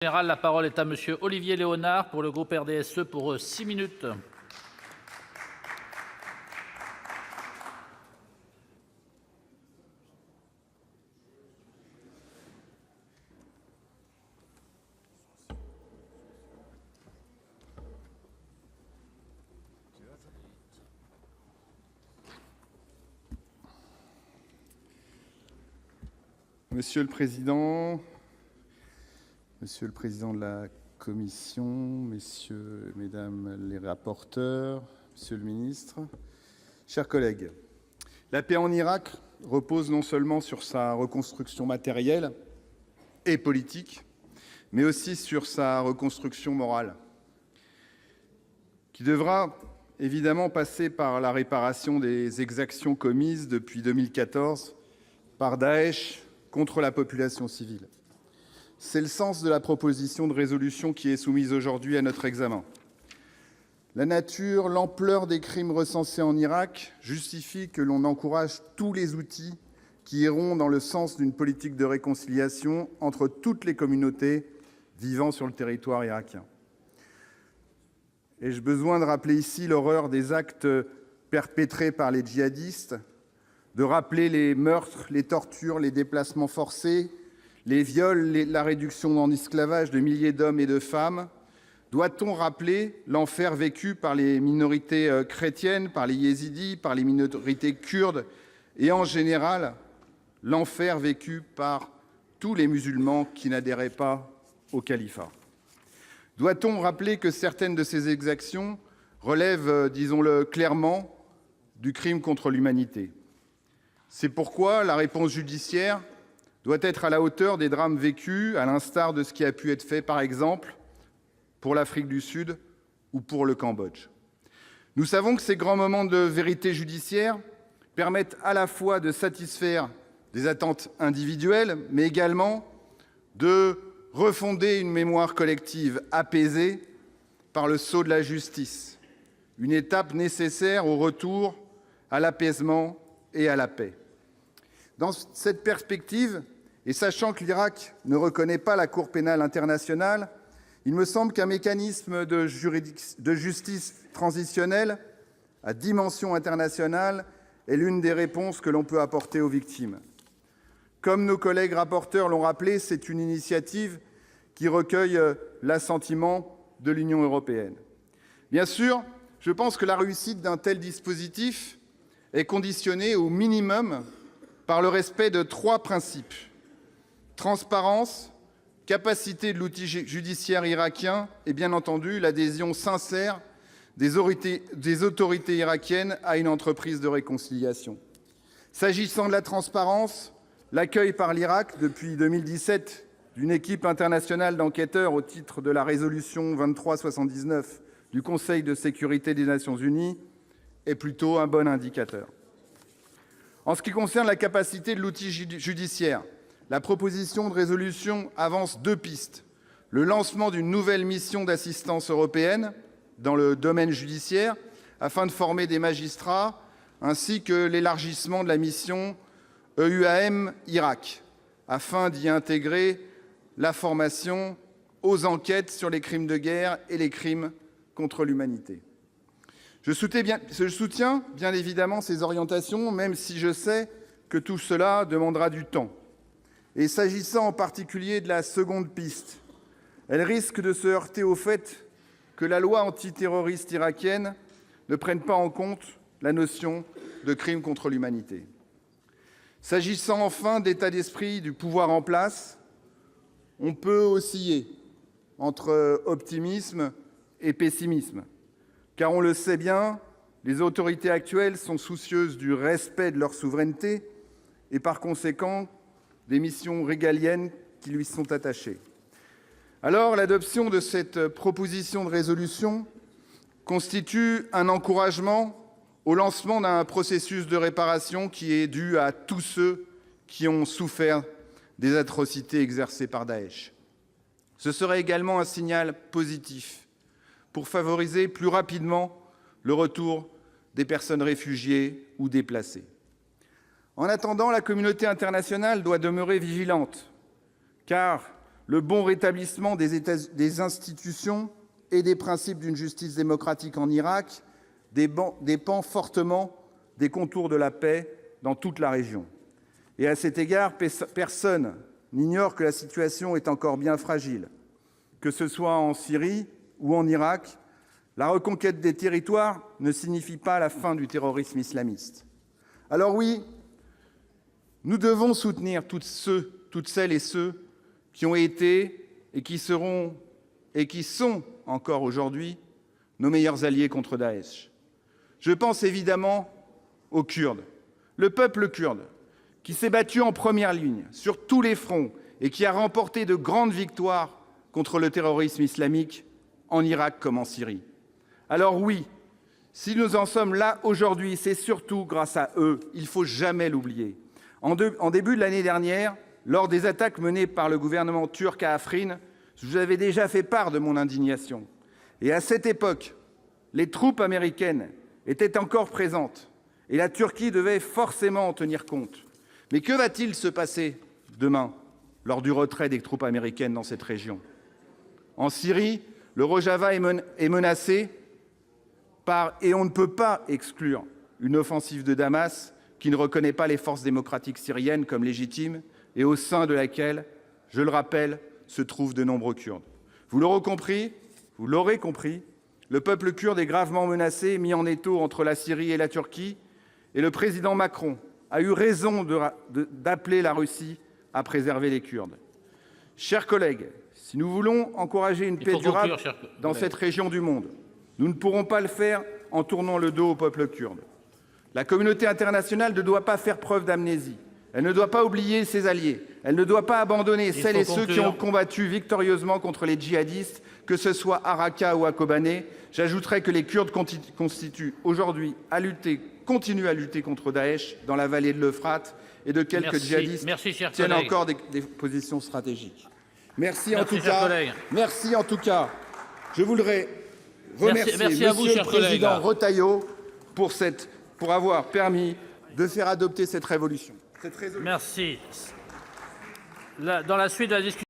Général, la parole est à monsieur Olivier Léonard pour le groupe RDSE pour 6 minutes. Monsieur le Président de la Commission, Messieurs, Mesdames les rapporteurs, Monsieur le Ministre, chers collègues, la paix en Irak repose non seulement sur sa reconstruction matérielle et politique, mais aussi sur sa reconstruction morale, qui devra évidemment passer par la réparation des exactions commises depuis 2014 par Daesh contre la population civile. C'est le sens de la proposition de résolution qui est soumise aujourd'hui à notre examen. La nature, l'ampleur des crimes recensés en Irak justifie que l'on encourage tous les outils qui iront dans le sens d'une politique de réconciliation entre toutes les communautés vivant sur le territoire irakien. Ai-je besoin de rappeler ici l'horreur des actes perpétrés par les djihadistes, de rappeler les meurtres, les tortures, les déplacements forcés, les viols, la réduction en esclavage de milliers d'hommes et de femmes? Doit-on rappeler l'enfer vécu par les minorités chrétiennes, par les yézidis, par les minorités kurdes et en général l'enfer vécu par tous les musulmans qui n'adhéraient pas au califat? Doit-on rappeler que certaines de ces exactions relèvent, disons-le clairement, du crime contre l'humanité? C'est pourquoi la réponse judiciaire doit être à la hauteur des drames vécus, à l'instar de ce qui a pu être fait, par exemple, pour l'Afrique du Sud ou pour le Cambodge. Nous savons que ces grands moments de vérité judiciaire permettent à la fois de satisfaire des attentes individuelles, mais également de refonder une mémoire collective apaisée par le sceau de la justice, une étape nécessaire au retour à l'apaisement et à la paix. Dans cette perspective, et sachant que l'Irak ne reconnaît pas la Cour pénale internationale, il me semble qu'un mécanisme de justice transitionnelle à dimension internationale est l'une des réponses que l'on peut apporter aux victimes. Comme nos collègues rapporteurs l'ont rappelé, c'est une initiative qui recueille l'assentiment de l'Union européenne. Bien sûr, je pense que la réussite d'un tel dispositif est conditionnée au minimum par le respect de 3 principes: transparence, capacité de l'outil judiciaire irakien et, bien entendu, l'adhésion sincère des autorités irakiennes à une entreprise de réconciliation. S'agissant de la transparence, l'accueil par l'Irak, depuis 2017, d'une équipe internationale d'enquêteurs au titre de la résolution 2379 du Conseil de sécurité des Nations unies est plutôt un bon indicateur. En ce qui concerne la capacité de l'outil judiciaire, la proposition de résolution avance 2 pistes: le lancement d'une nouvelle mission d'assistance européenne dans le domaine judiciaire afin de former des magistrats, ainsi que l'élargissement de la mission EUAM Irak afin d'y intégrer la formation aux enquêtes sur les crimes de guerre et les crimes contre l'humanité. Je soutiens bien évidemment ces orientations, même si je sais que tout cela demandera du temps. Et s'agissant en particulier de la seconde piste, elle risque de se heurter au fait que la loi antiterroriste irakienne ne prenne pas en compte la notion de crime contre l'humanité. S'agissant enfin de l'état d'esprit du pouvoir en place, on peut osciller entre optimisme et pessimisme, car on le sait bien, les autorités actuelles sont soucieuses du respect de leur souveraineté et par conséquent des missions régaliennes qui lui sont attachées. Alors, l'adoption de cette proposition de résolution constitue un encouragement au lancement d'un processus de réparation qui est dû à tous ceux qui ont souffert des atrocités exercées par Daesh. Ce serait également un signal positif pour favoriser plus rapidement le retour des personnes réfugiées ou déplacées. En attendant, la communauté internationale doit demeurer vigilante, car le bon rétablissement des institutions et des principes d'une justice démocratique en Irak dépend fortement des contours de la paix dans toute la région. Et à cet égard, personne n'ignore que la situation est encore bien fragile. Que ce soit en Syrie ou en Irak, la reconquête des territoires ne signifie pas la fin du terrorisme islamiste. Alors oui, nous devons soutenir toutes celles et ceux qui ont été et qui seront et qui sont encore aujourd'hui nos meilleurs alliés contre Daesh. Je pense évidemment aux Kurdes, le peuple kurde, qui s'est battu en première ligne sur tous les fronts et qui a remporté de grandes victoires contre le terrorisme islamique en Irak comme en Syrie. Alors oui, si nous en sommes là aujourd'hui, c'est surtout grâce à eux, il ne faut jamais l'oublier. En début de l'année dernière, lors des attaques menées par le gouvernement turc à Afrin, je vous avais déjà fait part de mon indignation. Et à cette époque, les troupes américaines étaient encore présentes et la Turquie devait forcément en tenir compte. Mais que va-t-il se passer demain lors du retrait des troupes américaines dans cette région ? En Syrie, le Rojava est menacé et on ne peut pas exclure une offensive de Damas qui ne reconnaît pas les forces démocratiques syriennes comme légitimes et au sein de laquelle, je le rappelle, se trouvent de nombreux Kurdes. Vous l'aurez compris, le peuple kurde est gravement menacé, mis en étau entre la Syrie et la Turquie, et le président Macron a eu raison d'appeler la Russie à préserver les Kurdes. Chers collègues, si nous voulons encourager une paix durable dans cette région du monde, nous ne pourrons pas le faire en tournant le dos au peuple kurde. La communauté internationale ne doit pas faire preuve d'amnésie. Elle ne doit pas oublier ses alliés. Elle ne doit pas abandonner celles et ceux qui ont combattu victorieusement contre les djihadistes, que ce soit à Raqqa ou à Kobané. J'ajouterai que les Kurdes continuent à lutter contre Daesh dans la vallée de l'Euphrate et de quelques djihadistes tiennent encore des positions stratégiques. Merci en tout cas. Je voudrais remercier Monsieur le Président Retailleau pour avoir permis de faire adopter cette résolution. Merci. Dans la suite de la discussion.